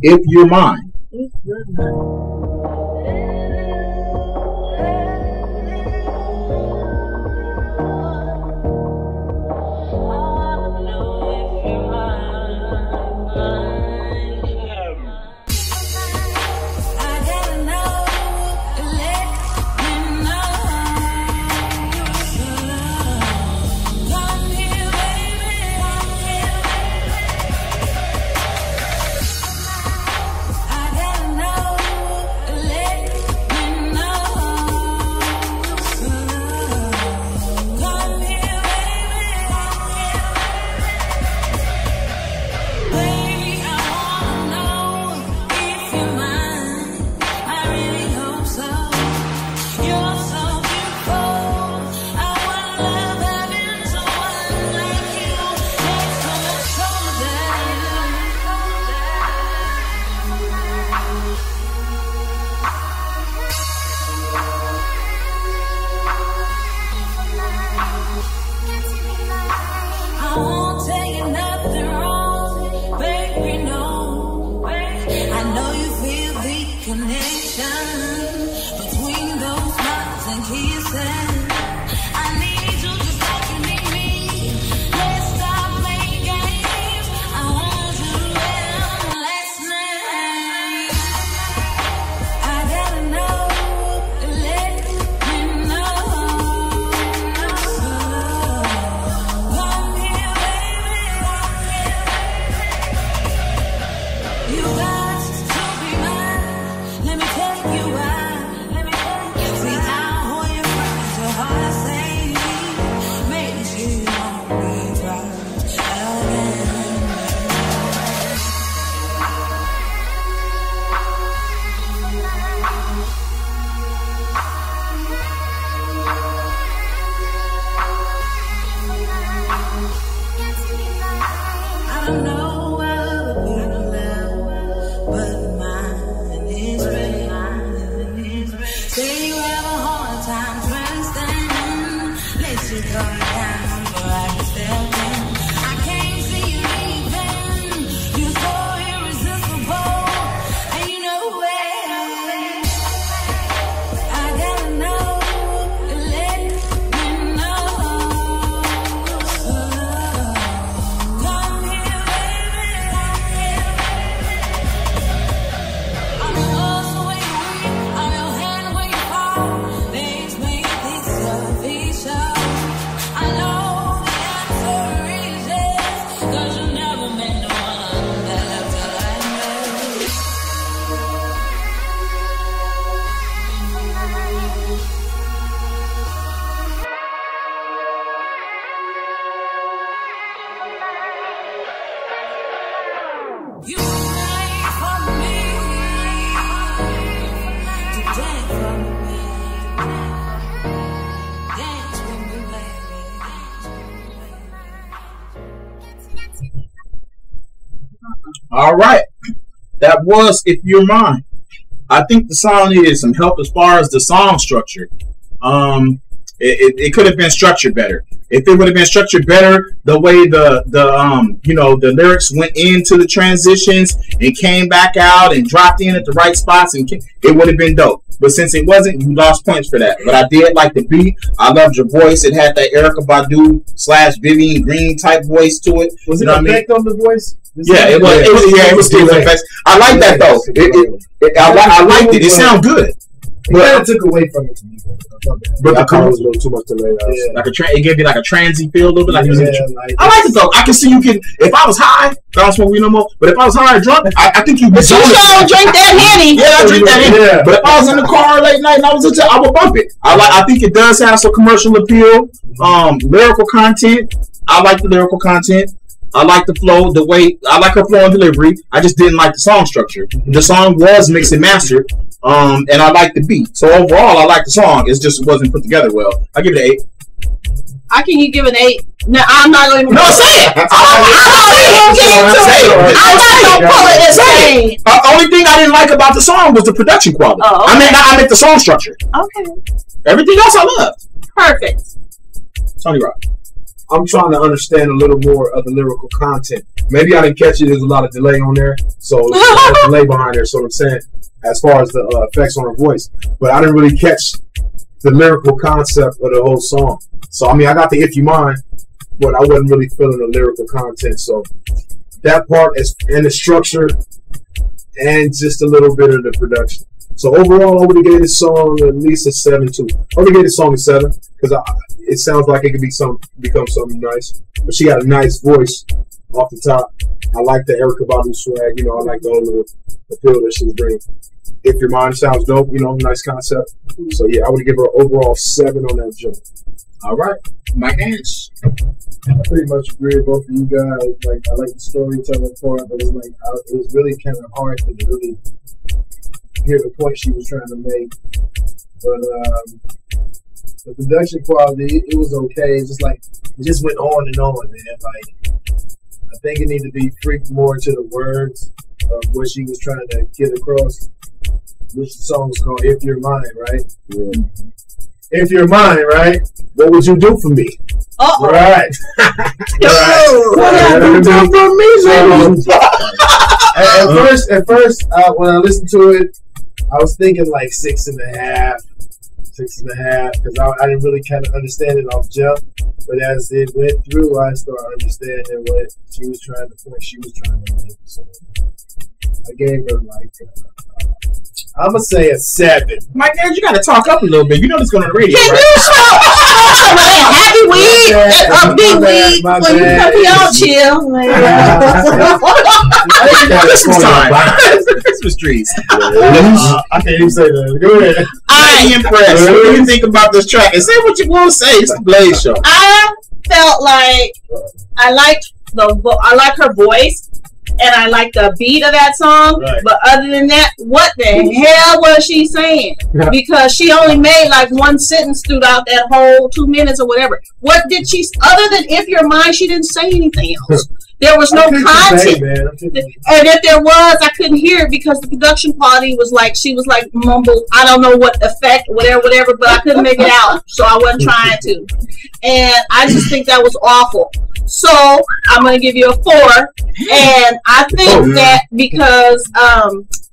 You're Mine. If You're Mine. All right, that was If You're Mine. I think the song needed some help as far as the song structure. It could have been structured better. If it would have been structured better, the way the lyrics went into the transitions and came back out and dropped in at the right spots, and it would have been dope. But since it wasn't, you lost points for that. But I did like the beat. I loved your voice. It had that Erykah Badu / Vivian Green type voice to it. Was it effect on the voice? Yeah, it was still effects. I like that though. I liked it. It sounded good. But it took away from it to me. But I the thought it was a little too much delay. like it gave me like a transy feel a little bit. Like, like I like it though. I can see you can. If I was high, I don't smoke weed no more. But if I was high and drunk, I think you. But you sure drink that Henny. Yeah, I drink that Henny. Yeah. But if I was in the car late night and I was into, I would bump it. I think it does have some commercial appeal, lyrical content. I like the lyrical content. I like the flow, the way I like her flow and delivery. I just didn't like the song structure. The song was mixed and mastered, and I like the beat. So overall, I like the song. It just wasn't put together well. I give it an 8. How can you give an 8? No, I'm not going to. No, say it. I'm not going to pull it and say it. The only thing I didn't like about the song was the production quality. Oh, okay. I meant the song structure. Okay. Everything else I loved. Perfect. Tony Rock. I'm trying to understand a little more of the lyrical content. Maybe I didn't catch it. There's a lot of delay on there, so there's a delay behind there. So I'm saying, as far as the effects on her voice, but I didn't really catch the lyrical concept of the whole song. So I mean, I got the "If You Mind," but I wasn't really feeling the lyrical content. So that part is and the structure, and just a little bit of the production. So overall, I would have gave this song at least a 7 too. I would have gave this song a 7 because it sounds like it could become something nice. But she got a nice voice off the top. I like the Erykah Badu swag. You know, I like the whole little appeal that she was bringing. If Your Mind sounds dope, you know, nice concept. So yeah, I would give her an overall 7 on that joint. All right, Mike Ash. I pretty much agree with both of you guys. Like, I like the storytelling part, but it's like it was really kind of hard to really hear the point she was trying to make. But the production quality, it was okay. It's just like it just went on and on, man. Like, I think it needed to be freaked more to the words of what she was trying to get across. Which song was called "If You're Mine," right? Yeah. If you're mine, right? What would you do for me? Uh-oh. Right. What would you do for me? At first, when I listened to it, I was thinking like 6.5, because I didn't really kind of understand it off jump. But as it went through, I started understanding what she was trying to make. So I gave her like, I'm gonna say a 7. Mike, man, you gotta talk up a little bit. You know this going on the radio, Can right? you show some of that happy weed, that upbeat weed, when you come here, y'all chill. Christmas time. Christmas trees. I can't even say that. Go ahead. I'm impressed. What do you think about this track? And say what you want to say. It's the Blaze Show. I felt like I like her voice. And I like the beat of that song, right. But other than that, what the hell was she saying? Because she only made like one sentence throughout that whole 2 minutes or whatever. What did she, other than "If You're Mine," she didn't say anything else. There was no content. And if there was, I couldn't hear it because the production quality was like, she was like mumbled, I don't know what effect, whatever, but I couldn't make it out. So I wasn't trying to. And I just think that was awful. So I'm going to give you a 4. And I think that because,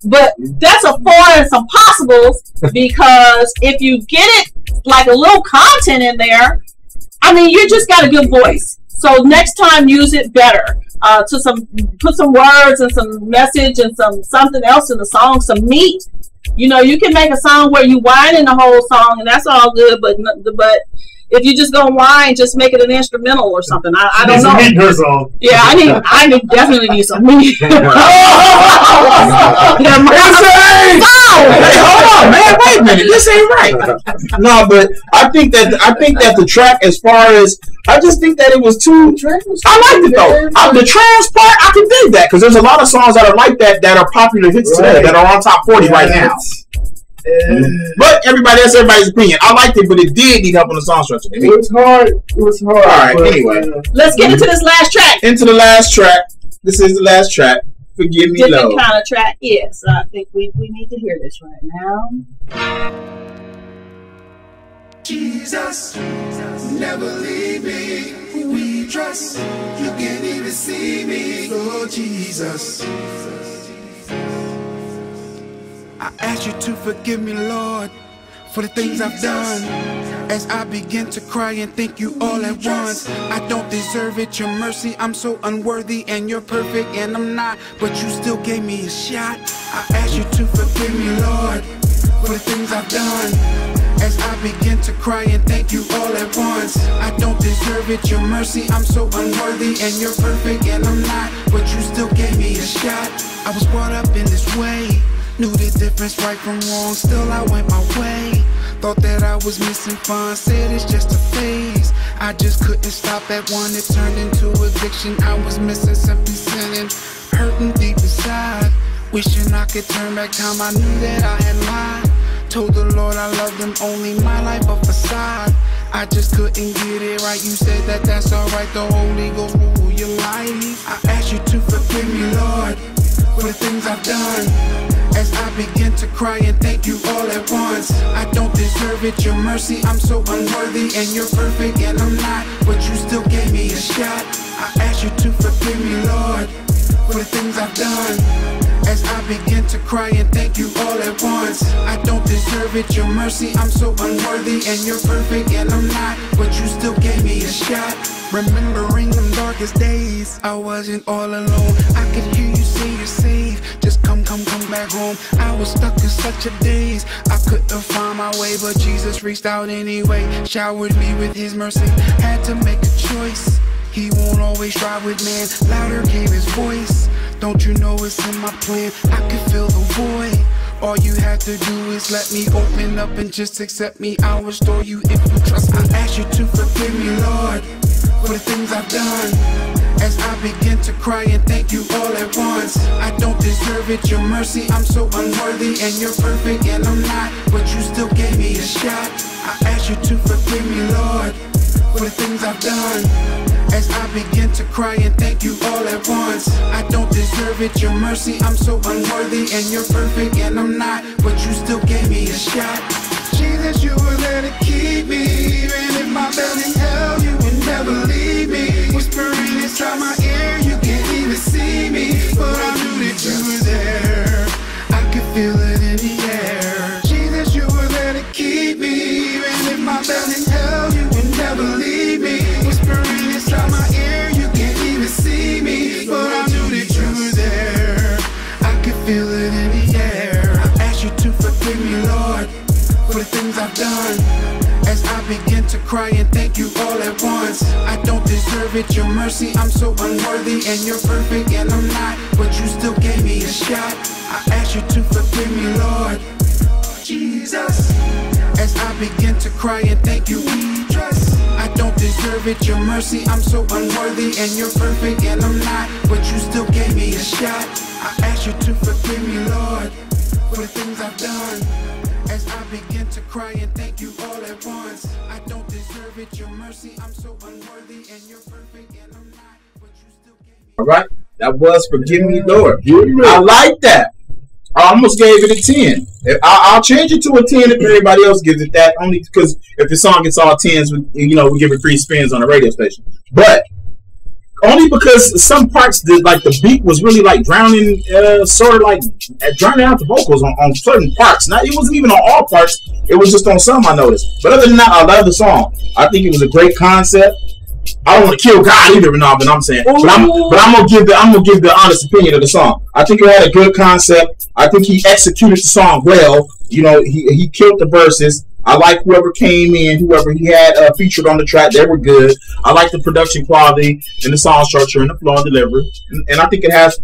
but that's a 4 and some possibles, because if you get it like a little content in there, I mean, you just got a good voice. So next time, use it better. Put some words and some message and something else in the song, some meat. You know, you can make a song where you whine in the whole song, and that's all good. But if you just gonna whine, just make it an instrumental or something. I don't know. Meat in her song. Yeah, I definitely need some meat. Hey, hold on, man. Wait a minute. This ain't right. No, but I think that the track, as far as, I just think that it was too. I liked it though. The trance part, I can dig that, because there's a lot of songs that are like that are popular hits today that are on top 40 right now. But that's everybody's opinion. I liked it, but it did need help on the song structure. It was hard. All right. Anyway, let's get into this last track. This is the last track. Forgive Me, Different Love. kind of track. Yes, I think we need to hear this right now. Jesus, never leave me. Who we trust, you can't even see me. Lord Jesus, I ask you to forgive me, Lord, for the things I've done. As I begin to cry and thank you all at once. I don't deserve it, your mercy, I'm so unworthy. And you're perfect and I'm not, but you still gave me a shot. I ask you to forgive me, Lord, for the things I've done. As I begin to cry and thank you all at once. I don't deserve it, your mercy, I'm so unworthy. And you're perfect and I'm not, but you still gave me a shot. I was brought up in this way, knew the difference right from wrong, still I went my way. Thought that I was missing fun, said it's just a phase. I just couldn't stop at one, it turned into addiction. I was missing simply sinning, hurting deep inside, wishing I could turn back time. I knew that I had lied, told the Lord I loved him, only my life a facade. I just couldn't get it right, you said that that's alright. The Holy Ghost will rule your life. I ask you to forgive me, Lord, for the things I've done. As I begin to cry and thank you all at once. I don't deserve it, your mercy, I'm so unworthy. And you're perfect and I'm not, but you still gave me a shot. I ask you to forgive me, Lord, for the things I've done. As I begin to cry and thank you all at once. I don't deserve it, your mercy, I'm so unworthy. And you're perfect and I'm not, but you still gave me a shot. Remembering them darkest days, I wasn't all alone. I could hear you say you're safe, just come back home. I was stuck in such a daze, I couldn't find my way, but Jesus reached out anyway, showered me with his mercy. Had to make a choice, he won't always try with man. Louder came his voice, don't you know it's in my plan? I could feel the void, all you had to do is let me open up and just accept me. I'll restore you if you trust me. I ask you to forgive me, Lord, for the things I've done. As I begin to cry and thank you all at once. I don't deserve it, your mercy, I'm so unworthy. And you're perfect and I'm not, but you still gave me a shot. I ask you to forgive me, Lord, for the things I've done. As I begin to cry and thank you all at once. I don't deserve it, your mercy, I'm so unworthy. And you're perfect and I'm not, but you still gave me a shot. Jesus, you were there to keep me, even if my belly held, you would never leave me. Whispering inside my ear, you can't even see me, but I knew that you were there. I could feel it in the air. Jesus, you were there to keep me, even if my belly held, you would never leave me. Whispering inside my ear, you can't even see me, but I knew that you were there. I could feel it in the air. I ask you to forgive me, Lord, for the things I've done. As I begin to cry and thank you all at once. I don't deserve it, your mercy, I'm so unworthy. And you're perfect and I'm not, but you still gave me a shot. I ask you to forgive me, Lord, Jesus. As I begin to cry and thank you, we trust. I don't deserve it, your mercy, I'm so unworthy. And you're perfect and I'm not, but you still gave me a shot. I ask you to forgive me, Lord, for the things I've done. As I begin to cry and thank you all at once. I don't deserve it, your mercy, I'm so unworthy. And you're perfect and I'm not, but you still gave me. All right, that was Forgive Me, Lord. I like that. I almost gave it a 10. I'll change it to a 10 if everybody else gives it that, only because if the song gets all 10s, we give it 3 spins on the radio station. But only because some parts, the beat was really like drowning, sort of like drowning out the vocals on certain parts. Now, it wasn't even on all parts. It was just on some, I noticed. But other than that, I love the song. I think it was a great concept. I don't want to kill God either, but I'm saying. But I'm gonna give the honest opinion of the song. I think it had a good concept. I think he executed the song well. He killed the verses. I like whoever came in, whoever he had featured on the track. They were good. I like the production quality and the song structure and the flow and delivery. And I think it has,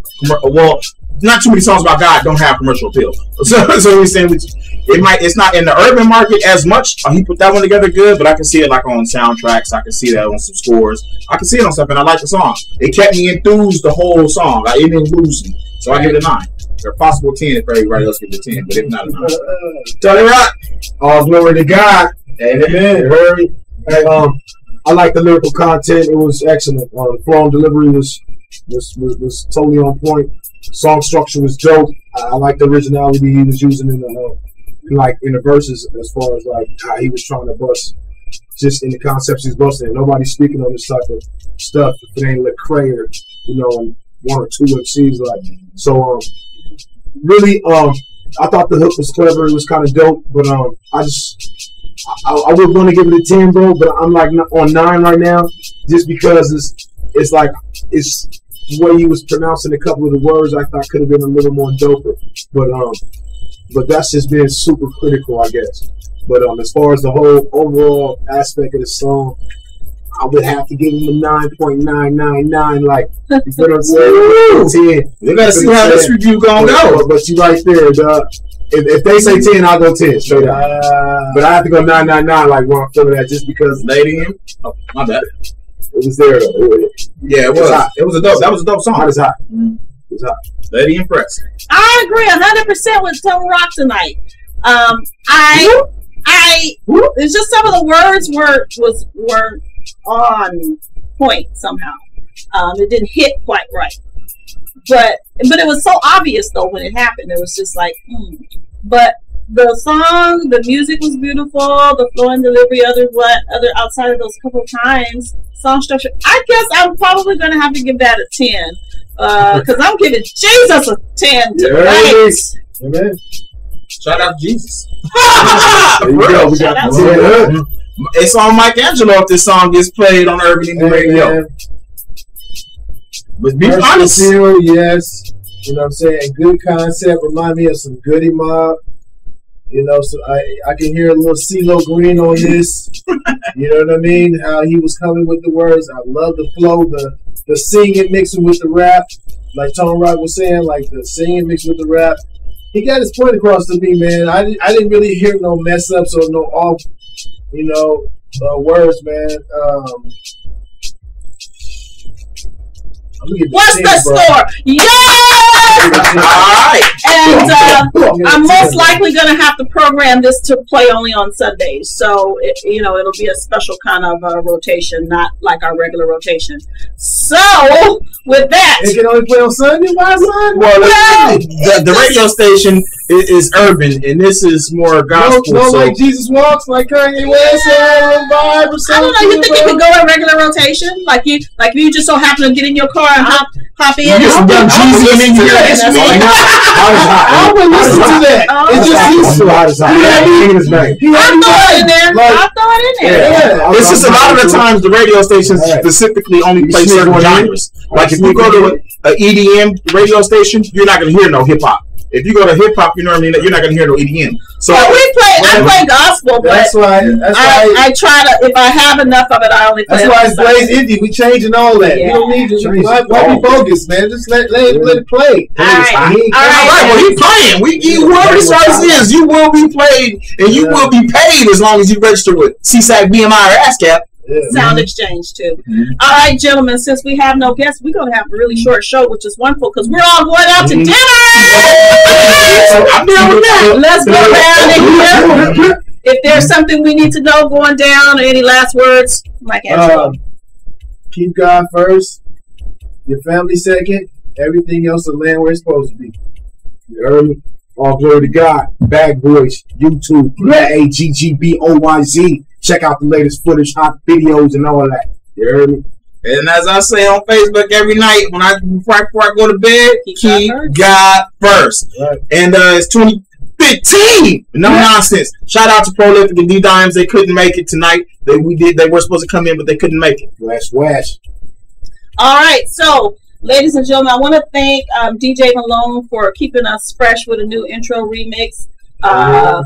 not too many songs about God don't have commercial appeal. So he's saying it's not in the urban market as much. He put that one together good, but I can see it like on soundtracks. I can see that on some scores. I can see it on something. I like the song. It kept me enthused the whole song. It didn't lose me. So I give it a 9. Or possible 10 if everybody else gives it a 10, but if not a 9. Tony Rock. All glory to God. Amen. Hurry. Hey, I like the lyrical content. It was excellent. Flow and delivery was totally on point. Song structure was dope. I like the originality he was using in the verses, as far as like how he was trying to bust just in the concepts he's busting. Nobody's speaking on this type of stuff if it ain't Lecrae or and 1 or 2 MCs like. So really I thought the hook was clever. It was kind of dope, but I was going to give it a 10, bro. But I'm like on 9 right now, just because it's the way he was pronouncing a couple of the words I thought could have been a little more doper. But but that's just being super critical, I guess. But as far as the whole overall aspect of the song, I would have to give him a 9.999. Like, you know what I'm saying? 10. We gotta see how this review gonna go. But you right there, dog. If they say 10, I'll go 10 straight up. But I have to go 999, like where I'm feeling that, just because. Lady M. Oh, my bad. It was there though. Yeah, it was. It was a dope. That was a dope song. Hot as hot. It was hot. Lady impressed. I agree 100% with Tone Rock tonight. It's just some of the words were on point somehow. It didn't hit quite right, but it was so obvious though when it happened. It was just like, But the song, the music was beautiful. The flow and delivery, other outside of those couple times, song structure. I guess I'm probably gonna have to give that a 10 because I'm giving Jesus a 10 tonight. Amen. Shout out to Jesus. There you go. We got it's on Mike Angelo if this song gets played on Urban Indie Radio. But be honest. Yes. You know what I'm saying? Good concept. Remind me of some Goody Mob. You know, so I can hear a little CeeLo Green on this. You know what I mean? How he was coming with the words. I love the flow, the singing mixing with the rap. Like Tone Rock was saying, like the singing mixed with the rap. He got his point across to me, man. I didn't really hear no mess ups or no off, words, man. What's the score? Yes! Alright. And I'm most likely going to have to program this to play only on Sundays. So, it'll be a special kind of rotation, not like our regular rotation. So, with that. It can only play on Sunday? Why Sunday? Well, the radio station is urban, and this is more gospel. No, like Jesus Walks, like Kanye West, vibe or something. I don't know. You think you could go in regular rotation? Like you just so happen to get in your car and hop in? I would listen to that. It's just I'll throw it in there. Yeah. It's just a lot of the times the radio stations specifically only play certain genres. Like if you go to an EDM radio station, you're not going to hear no hip hop. If you go to hip hop, you know what I mean. You're not going to hear no EDM. So I play gospel, but that's why I try to. If I have enough of it, I only play. That's why it's Blaze Indie. We changing all that. Yeah. We don't need to. Why be focused, man? Just let it play. All right. Well, he's playing. Whoever this artist is, you will be played and you will be paid as long as you register with CSAC, BMI, or ASCAP. Sound exchange too. All right, gentlemen, since we have no guests, we're gonna have a really short show, which is wonderful because we're all going out to dinner. I'm down with that. Let's go down in here. If there's something we need to know going down, or any last words, Mike Angelo. Keep God first, your family second, everything else will land where it's supposed to be. You heard me? All glory to God. Bag Boys, YouTube, AGGBOYZ. Check out the latest footage, hot videos, and all that. You heard me? And as I say on Facebook every night, before I go to bed, keep God first. Right. And it's 2015. No nonsense. Shout out to Prolific and D-Dimes. They couldn't make it tonight. They were supposed to come in, but they couldn't make it. Wash. All right, so ladies and gentlemen, I want to thank DJ Malone for keeping us fresh with a new intro remix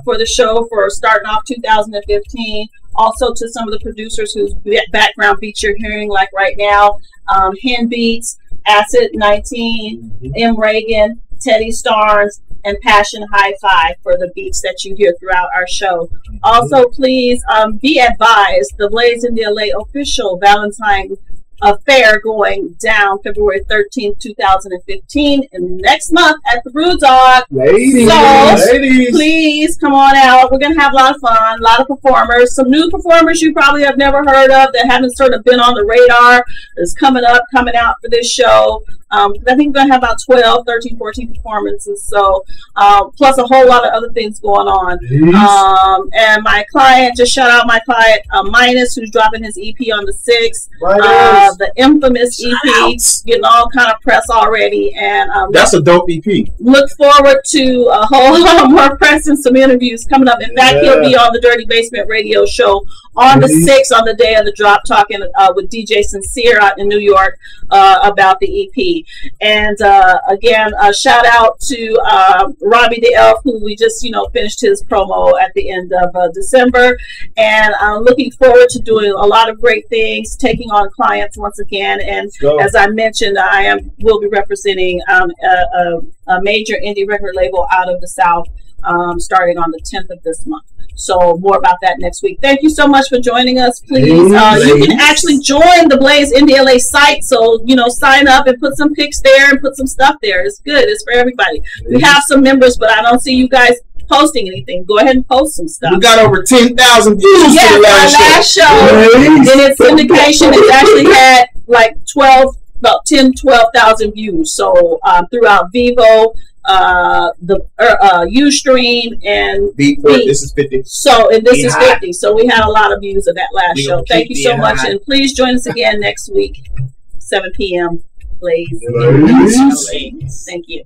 for the show for starting off 2015. Also to some of the producers whose background beats you're hearing like right now. Hen Beats, Acid 19, M. Reagan, Teddy Starnes, and Passion Hi-Fi for the beats that you hear throughout our show. Also, please be advised, the Blaze in the LA official Valentine affair going down February 13th, 2015, and next month at the Brew Dog. Ladies, please come on out. We're going to have a lot of fun, a lot of performers, some new performers you probably have never heard of that haven't sort of been on the radar is coming out for this show. I think we're going to have about 12, 13, 14 performances, so plus a whole lot of other things going on. And my client, just shout out my client, Minus, who's dropping his EP on the 6th. The infamous EP, getting all kind of press already. And that's a dope EP. Look forward to a whole lot more press and some interviews coming up. In fact, he'll be on the Dirty Basement Radio Show on the 6th, on the day of the drop, talking with DJ Sincere out in New York about the EP. And again, a shout out to Robbie the Elf, who we just, finished his promo at the end of December. And I'm looking forward to doing a lot of great things, taking on clients once again. And as I mentioned, will be representing a major indie record label out of the South, starting on the 10th of this month. So more about that next week. Thank you so much for joining us. Please, you can actually join the Blaze Indie LA site. So, sign up and put some pics there and put some stuff there. It's good. It's for everybody. We have some members, but I don't see you guys posting anything. Go ahead and post some stuff. We got over 10,000 views to the last show. In its syndication, it's actually had like 12,000 views. So throughout Vivo, the Ustream and this is 50. So and this is 50. So we had a lot of views of that last show. Thank you so much, and please join us again next week, 7 p.m. Blaze. Thank you.